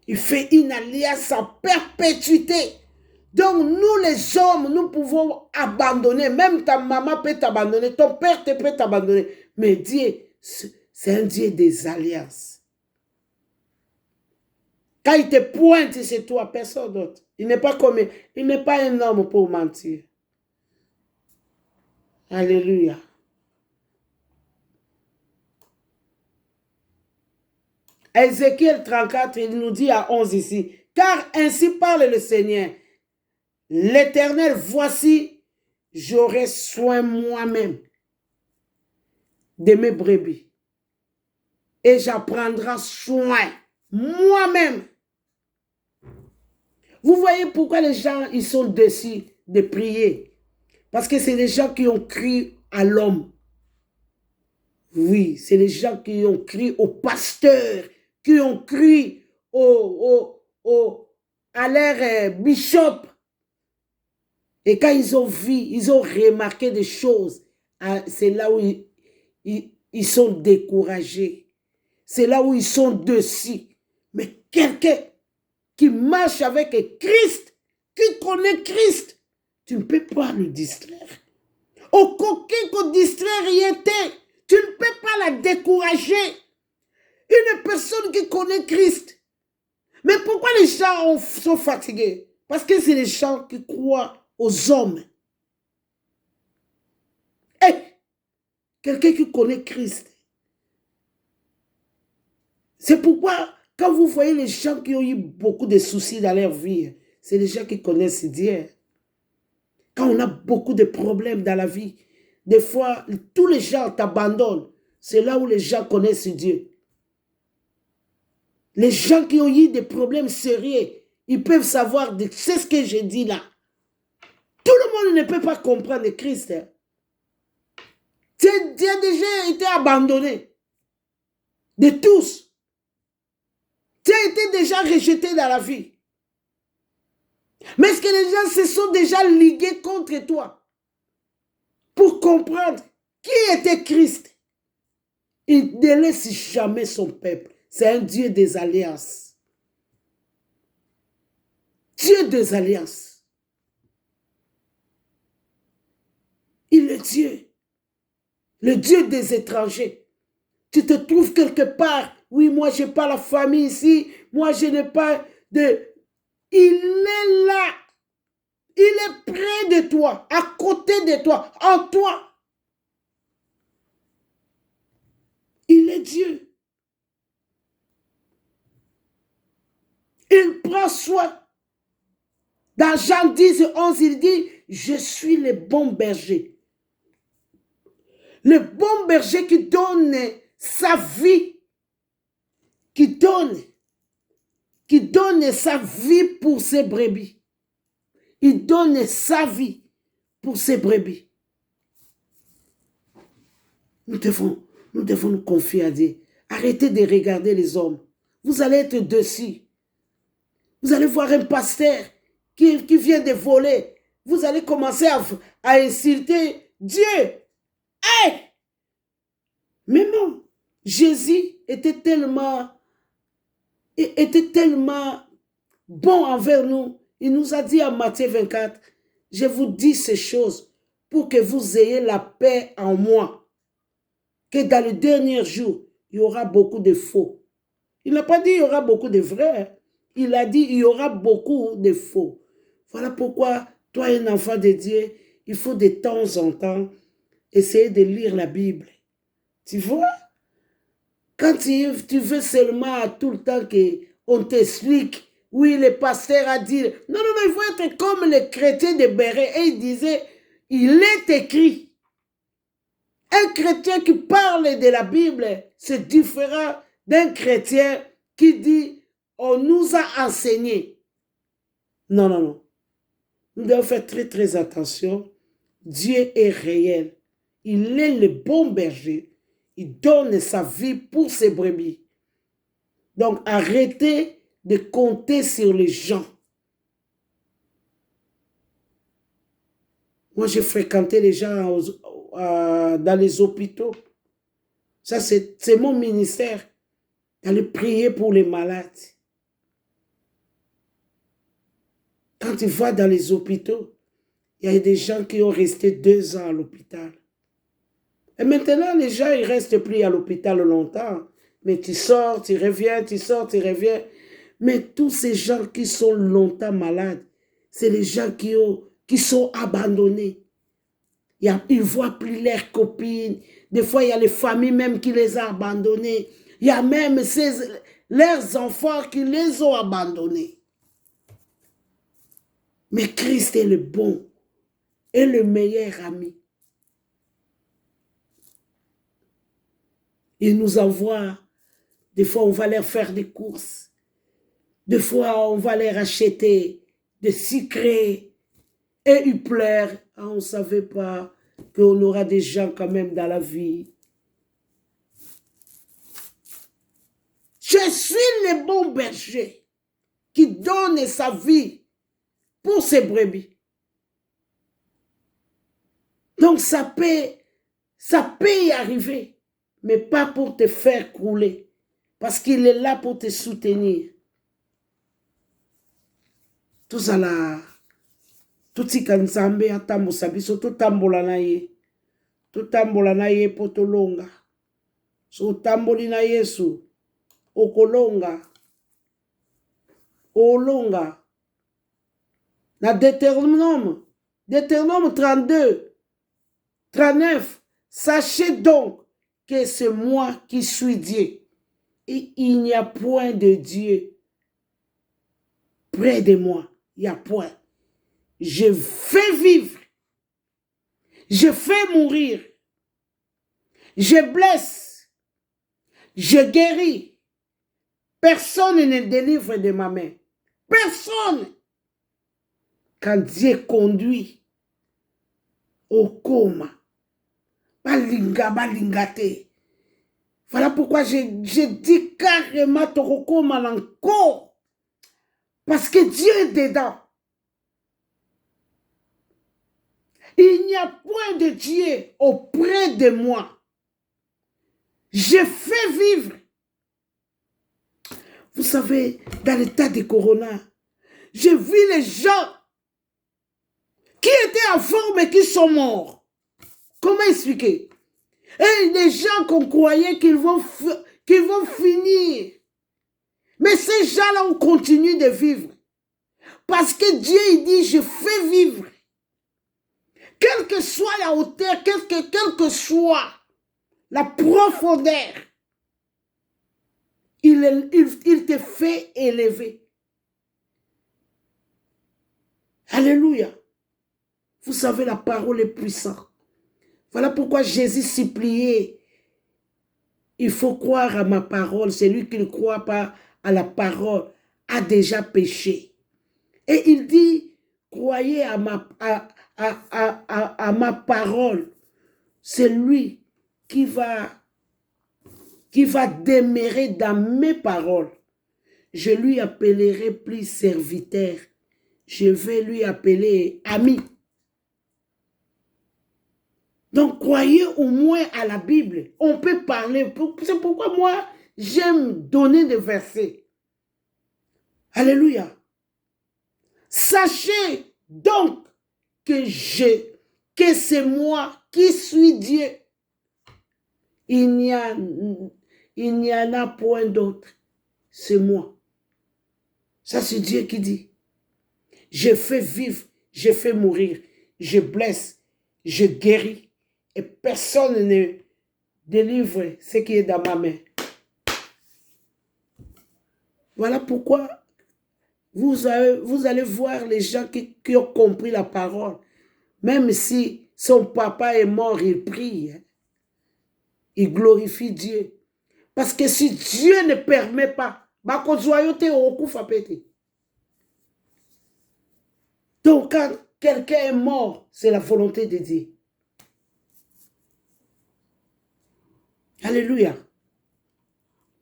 Il fait une alliance en perpétuité. Donc nous les hommes, nous pouvons abandonner. Même ta maman peut t'abandonner. Ton père peut t'abandonner. Mais Dieu, c'est un Dieu des alliances. Quand il te pointe, c'est toi, personne d'autre. Il n'est pas un homme pour mentir. Alléluia. Ézéchiel 34, il nous dit à 11 ici, car ainsi parle le Seigneur, l'Éternel, voici, j'aurai soin moi-même de mes brebis et j'en prendrai soin moi-même. Vous voyez pourquoi les gens, ils sont déçus de prier. Parce que c'est les gens qui ont cru à l'homme. Oui, c'est les gens qui ont cru au pasteur, qui ont cru à leur bishop. Et quand ils ont vu, ils ont remarqué des choses, c'est là où ils sont découragés. C'est là où ils sont dessus. Mais quelqu'un qui marche avec Christ, qui connaît Christ, tu ne peux pas le distraire. Aucun qu'on distraire rien t'est. Tu ne peux pas la décourager. Une personne qui connaît Christ. Mais pourquoi les gens sont fatigués? Parce que c'est les gens qui croient aux hommes. Et quelqu'un qui connaît Christ. C'est pourquoi, quand vous voyez les gens qui ont eu beaucoup de soucis dans leur vie, c'est les gens qui connaissent Dieu. Quand on a beaucoup de problèmes dans la vie, des fois, tous les gens t'abandonnent. C'est là où les gens connaissent Dieu. Les gens qui ont eu des problèmes sérieux, ils peuvent savoir, c'est ce que j'ai dit là. Tout le monde ne peut pas comprendre Christ. Hein. Tu as déjà été abandonné de tous. Tu as été déjà rejeté dans la vie. Mais est-ce que les gens se sont déjà ligués contre toi pour comprendre qui était Christ? Il ne laisse jamais son peuple. C'est un Dieu des alliances. Dieu des alliances. Il est Dieu. Le Dieu des étrangers. Tu te trouves quelque part. Oui, moi, je n'ai pas la famille ici. Moi, je n'ai pas de... Il est là. Il est près de toi, à côté de toi, en toi. Il est Dieu. Il prend soin. Dans Jean 10, 11, il dit, je suis le bon berger. Le bon berger qui donne sa vie, qui donne sa vie pour ses brebis. Il donne sa vie pour ses brebis. Nous devons nous confier à Dieu. Arrêtez de regarder les hommes. Vous allez être dessus. Vous allez voir un pasteur qui vient de voler. Vous allez commencer à insulter Dieu. Hey! Mais non, Jésus était tellement bon envers nous. Il nous a dit en Matthieu 24, je vous dis ces choses pour que vous ayez la paix en moi. que dans les derniers jours, il y aura beaucoup de faux. Il n'a pas dit il y aura beaucoup de vrais. Il a dit il y aura beaucoup de faux. Voilà pourquoi, toi, un enfant de Dieu, il faut de temps en temps essayer de lire la Bible. Tu vois? Quand tu veux seulement tout le temps qu'on t'explique, oui, le pasteur a dit, non, non, non, il faut être comme les chrétiens de Béret. Et il disait, il est écrit. Un chrétien qui parle de la Bible, c'est différent d'un chrétien qui dit, on nous a enseigné. Non, non, non. Nous devons faire très, très attention. Dieu est réel. Il est le bon berger. Il donne sa vie pour ses brebis. Donc, arrêtez de compter sur les gens. Moi, j'ai fréquenté les gens dans les hôpitaux. Ça, c'est mon ministère. D'aller prier pour les malades. Quand tu vas dans les hôpitaux, il y a des gens qui ont resté 2 ans à l'hôpital. Et maintenant, les gens, ils ne restent plus à l'hôpital longtemps. Mais tu sors, tu reviens, tu sors, tu reviens. Mais tous ces gens qui sont longtemps malades, c'est les gens qui sont abandonnés. Ils ne voient plus leurs copines. Des fois, il y a les familles même qui les ont abandonnés. Il y a même leurs enfants qui les ont abandonnés. Mais Christ est le bon et le meilleur ami. Il nous envoie, des fois on va leur faire des courses, des fois on va leur acheter des sucrés et ils pleurent. Ah, on ne savait pas qu'on aura des gens quand même dans la vie. Je suis le bon berger qui donne sa vie pour ses brebis. Donc ça peut y arriver, mais pas pour te faire couler, parce qu'il est là pour te soutenir. Tout ça là, tout ce que nous avons fait, tout tambola na ye, tout tambola na ye potolonga, so tamboli na Yesu, okolonga, olonga. Na Deutéronome 32, 39, sachez donc que c'est moi qui suis Dieu. Et il n'y a point de Dieu près de moi. Il n'y a point. Je fais vivre. Je fais mourir. Je blesse. Je guéris. Personne ne délivre de ma main. Personne. Quand Dieu conduit au coma, balingate. Voilà pourquoi je dis carrément Torokoma encore. Parce que Dieu est dedans. Il n'y a point de Dieu auprès de moi. Je fais vivre. Vous savez, dans l'état de Corona, j'ai vu les gens qui étaient en forme et qui sont morts. Comment expliquer? Et les gens qu'on croyait qu'ils vont finir. Mais ces gens-là, on continue de vivre. Parce que Dieu, il dit, je fais vivre. Quelle que soit la hauteur, quelle que soit la profondeur, il te fait élever. Alléluia. Vous savez, la parole est puissante. Voilà pourquoi Jésus suppliait. Il faut croire à ma parole. Celui qui ne croit pas à la parole a déjà péché. Et il dit, croyez à ma parole. C'est lui qui va demeurer dans mes paroles. Je lui appellerai plus serviteur. Je vais lui appeler ami. Donc, croyez au moins à la Bible. On peut parler. C'est pourquoi moi, j'aime donner des versets. Alléluia. Sachez donc que c'est moi qui suis Dieu. Il n'y en a point d'autre. C'est moi. Ça, c'est Dieu qui dit. Je fais vivre, je fais mourir, je blesse, je guéris. Et personne ne délivre ce qui est dans ma main. Voilà pourquoi vous allez voir les gens qui ont compris la parole. Même si son papa est mort, il prie. Il glorifie Dieu. Parce que si Dieu ne permet pas, donc quand quelqu'un est mort, c'est la volonté de Dieu. Alléluia.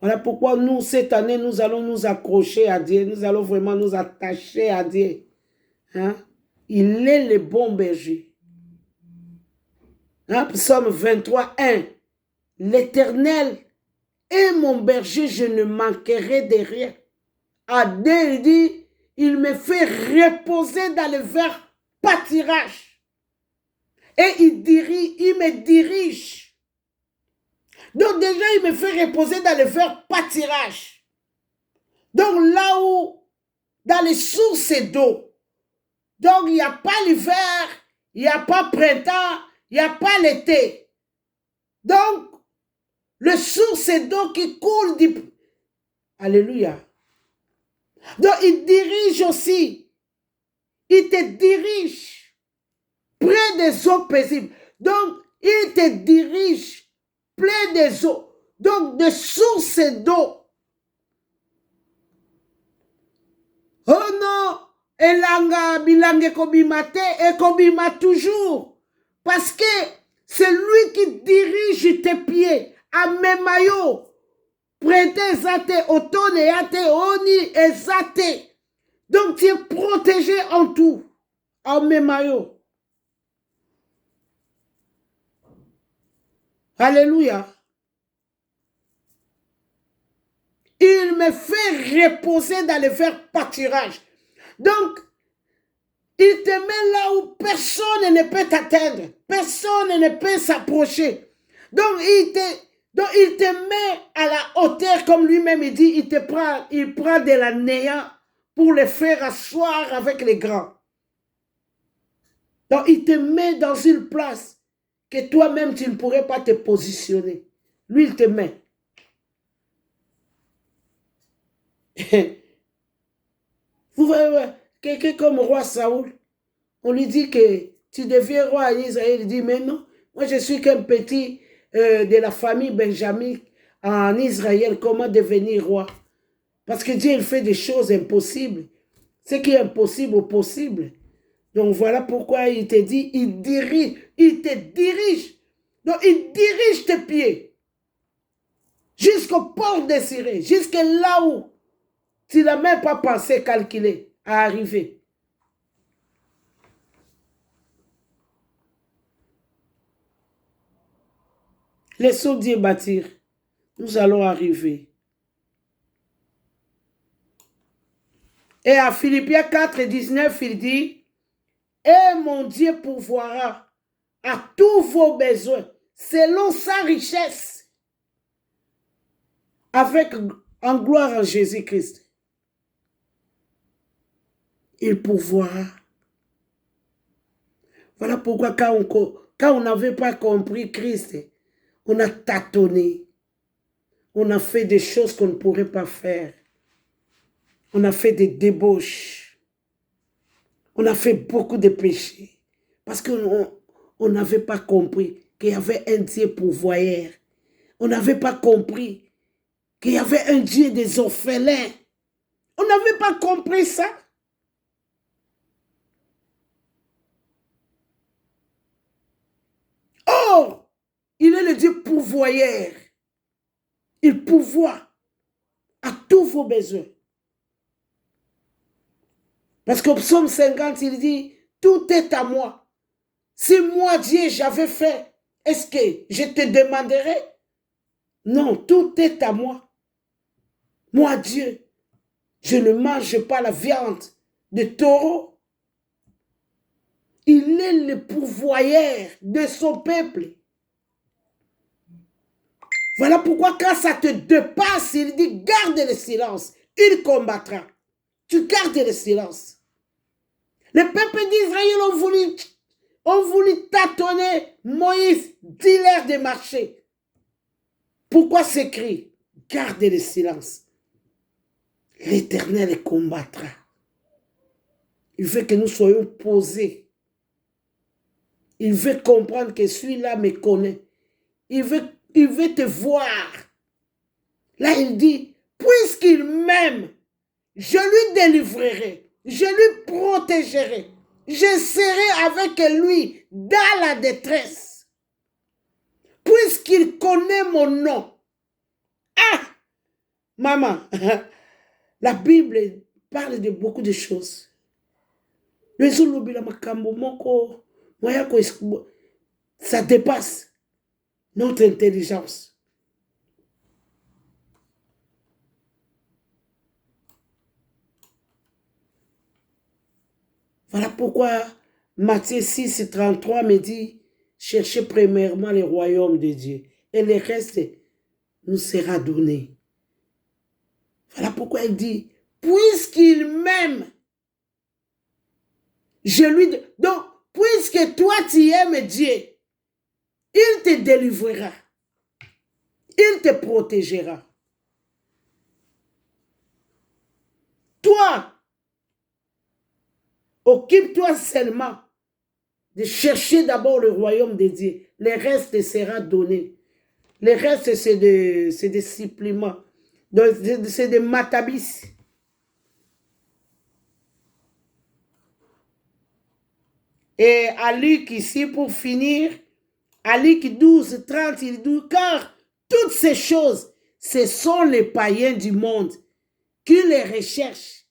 Voilà pourquoi nous, cette année, nous allons nous accrocher à Dieu. Nous allons vraiment nous attacher à Dieu. Hein? Il est le bon berger. Hein? Psaume 23, 1. L'Éternel est mon berger, je ne manquerai de rien. À Dieu, il dit, il me fait reposer dans le vert pâturage. Et il me dirige. Donc déjà, il me fait reposer dans le vert pâturage. Donc là où, dans les sources d'eau, donc il n'y a pas l'hiver, il n'y a pas printemps, il n'y a pas l'été. Donc, le source d'eau qui coule du... Alléluia. Donc, il dirige aussi. Il te dirige près des eaux paisibles. Donc, il te dirige près des eaux. Donc, des sources d'eau. Oh non! Elanga bilange kobimate et kobima toujours. Parce que c'est lui qui dirige tes pieds. Amemayo. Prêtez ezate, otone ate, oni ezate. Donc tu es protégé en tout. Amemayo. Alléluia. Il me fait reposer dans le vert pâturage. Donc, il te met là où personne ne peut t'atteindre. Personne ne peut s'approcher. Donc, il te met à la hauteur, comme lui-même il dit, il prend de la néant pour le faire asseoir avec les grands. Donc, il te met dans une place que toi-même, tu ne pourrais pas te positionner. Lui, il te met. Vous voyez, quelqu'un comme roi Saoul, on lui dit que tu deviens roi à Israël. Il dit, mais non, moi je suis qu'un petit de la famille Benjamin en Israël. Comment devenir roi? Parce que Dieu, il fait des choses impossibles. Ce qui est impossible au possible. Donc voilà pourquoi il te dit, il te dirige. Donc il dirige tes pieds jusqu'au port désiré, jusque là où tu n'as même pas pensé calculer à arriver. Laissons Dieu bâtir. Nous allons arriver. Et à Philippiens 4, 19, il dit, et mon Dieu pourvoira à tous vos besoins selon sa richesse en gloire en Jésus-Christ. Il pourvoira. Voilà pourquoi quand on n'avait pas compris Christ, on a tâtonné. On a fait des choses qu'on ne pourrait pas faire. On a fait des débauches. On a fait beaucoup de péchés. Parce qu'on n'avait pas compris qu'il y avait un Dieu pourvoyeur. On n'avait pas compris qu'il y avait un Dieu des orphelins. On n'avait pas compris ça. Or, il est le Dieu pourvoyeur. Il pourvoit à tous vos besoins. Parce qu'au psaume 50, il dit, tout est à moi. Si moi, Dieu, j'avais fait, est-ce que je te demanderais? Non, tout est à moi. Moi, Dieu, je ne mange pas la viande de taureau. Il est le pourvoyeur de son peuple. Voilà pourquoi quand ça te dépasse, il dit garde le silence. Il combattra. Tu gardes le silence. Le peuple d'Israël ont voulu tâtonner Moïse, dis-leur de marcher. Pourquoi s'écrit? Garde le silence. L'Éternel combattra. Il veut que nous soyons posés. Il veut comprendre que celui-là me connaît. Il veut te voir. Là, il dit, puisqu'il m'aime, je lui délivrerai, je lui protégerai, je serai avec lui dans la détresse. Puisqu'il connaît mon nom. Ah, maman, la Bible parle de beaucoup de choses. Ça dépasse notre intelligence. Voilà pourquoi Matthieu 6, 33 me dit, cherchez premièrement le royaume de Dieu et le reste nous sera donné. Voilà pourquoi il dit, puisqu'il m'aime, je lui... Donc, puisque toi tu aimes Dieu, il te délivrera. Il te protégera. Toi, occupe-toi seulement de chercher d'abord le royaume de Dieu. Le reste te sera donné. Le reste, c'est des suppléments. C'est des matabis. Et à Luc, ici, pour finir, à Luc 12, 30, il dit, car toutes ces choses, ce sont les païens du monde qui les recherchent.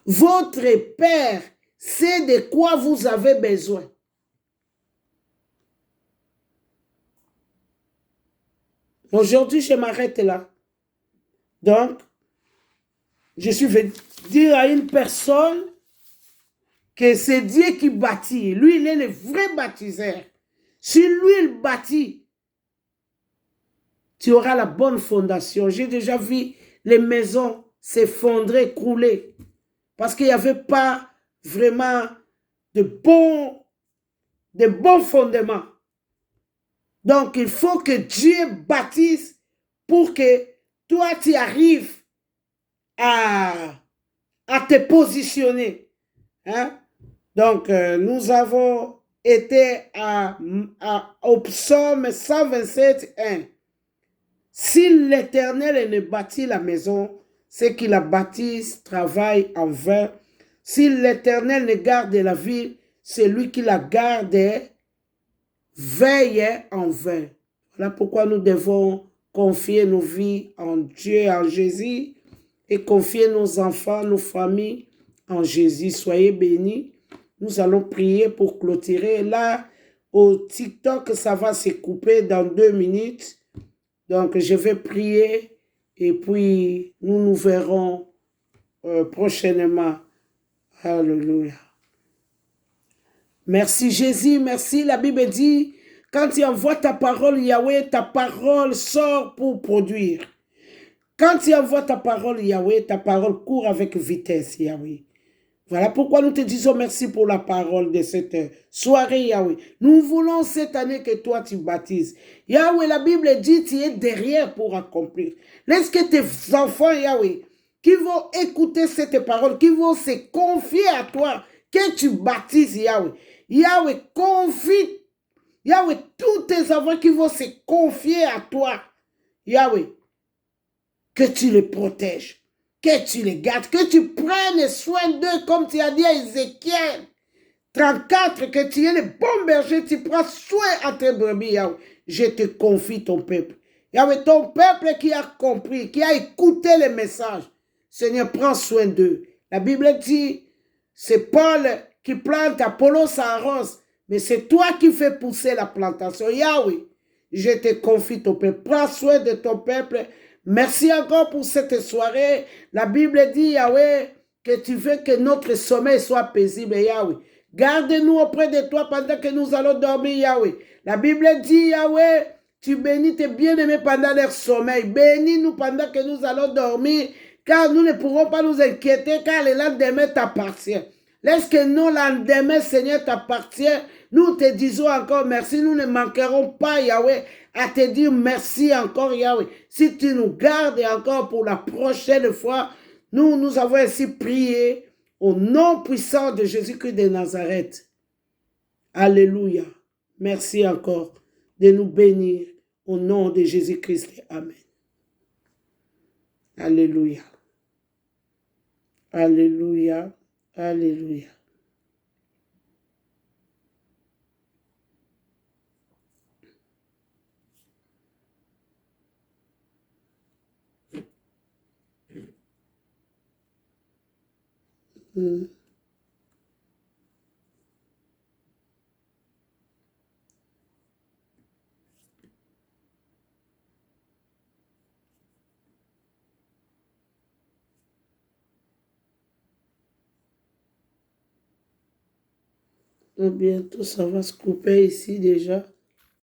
Votre Père sait de quoi vous avez besoin. Aujourd'hui, je m'arrête là. Donc, je suis venu dire à une personne que c'est Dieu qui bâtit. Lui, il est le vrai bâtisseur. Si lui, il bâtit, tu auras la bonne fondation. J'ai déjà vu les maisons s'effondrer, crouler, parce qu'il n'y avait pas vraiment de bons fondements. Donc, il faut que Dieu bâtisse pour que toi, tu arrives à te positionner. Hein? Donc, nous avons été au psaume 127, 1. Si l'Éternel ne bâtit la maison, ceux qui la bâtissent travaillent en vain. Si l'Éternel ne garde la ville, celui qui la garde veille en vain. Voilà pourquoi nous devons confier nos vies en Dieu, en Jésus, et confier nos enfants, nos familles en Jésus. Soyez bénis. Nous allons prier pour clôturer. Là, au TikTok, ça va se couper dans 2 minutes. Donc, je vais prier et puis nous verrons prochainement. Alléluia. Merci Jésus, merci. La Bible dit, quand tu envoies ta parole, Yahweh, ta parole sort pour produire. Quand tu envoies ta parole, Yahweh, ta parole court avec vitesse, Yahweh. Voilà pourquoi nous te disons merci pour la parole de cette soirée, Yahweh. Nous voulons cette année que toi tu baptises. Yahweh, la Bible dit, tu es derrière pour accomplir. Laisse que tes enfants, Yahweh, qui vont écouter cette parole, qui vont se confier à toi, que tu baptises, Yahweh. Yahweh, confie, Yahweh, tous tes enfants qui vont se confier à toi, Yahweh, que tu les protèges, que tu les gardes, que tu prennes soin d'eux, comme tu as dit à Ézéchiel 34, que tu es le bon berger, tu prends soin à tes brebis, Yahweh. Je te confie ton peuple. Yahweh, ton peuple qui a compris, qui a écouté les messages, Seigneur, prends soin d'eux. La Bible dit, c'est Paul qui plante, Apollos s'arrose, mais c'est toi qui fais pousser la plantation. Yahweh, je te confie ton peuple. Prends soin de ton peuple. Merci encore pour cette soirée. La Bible dit, Yahweh, que tu veux que notre sommeil soit paisible, Yahweh. Garde-nous auprès de toi pendant que nous allons dormir, Yahweh. La Bible dit, Yahweh, tu bénis tes bien-aimés pendant leur sommeil. Bénis-nous pendant que nous allons dormir, car nous ne pourrons pas nous inquiéter, car le lendemain t'appartient. Laisse que nos lendemains, Seigneur, t'appartient. Nous te disons encore merci. Nous ne manquerons pas, Yahweh, à te dire merci encore, Yahweh. Si tu nous gardes encore pour la prochaine fois, nous avons ainsi prié au nom puissant de Jésus-Christ de Nazareth. Alléluia. Merci encore de nous bénir au nom de Jésus-Christ. Amen. Alléluia. Alléluia. Alléluia. Bientôt, ça va se couper ici déjà.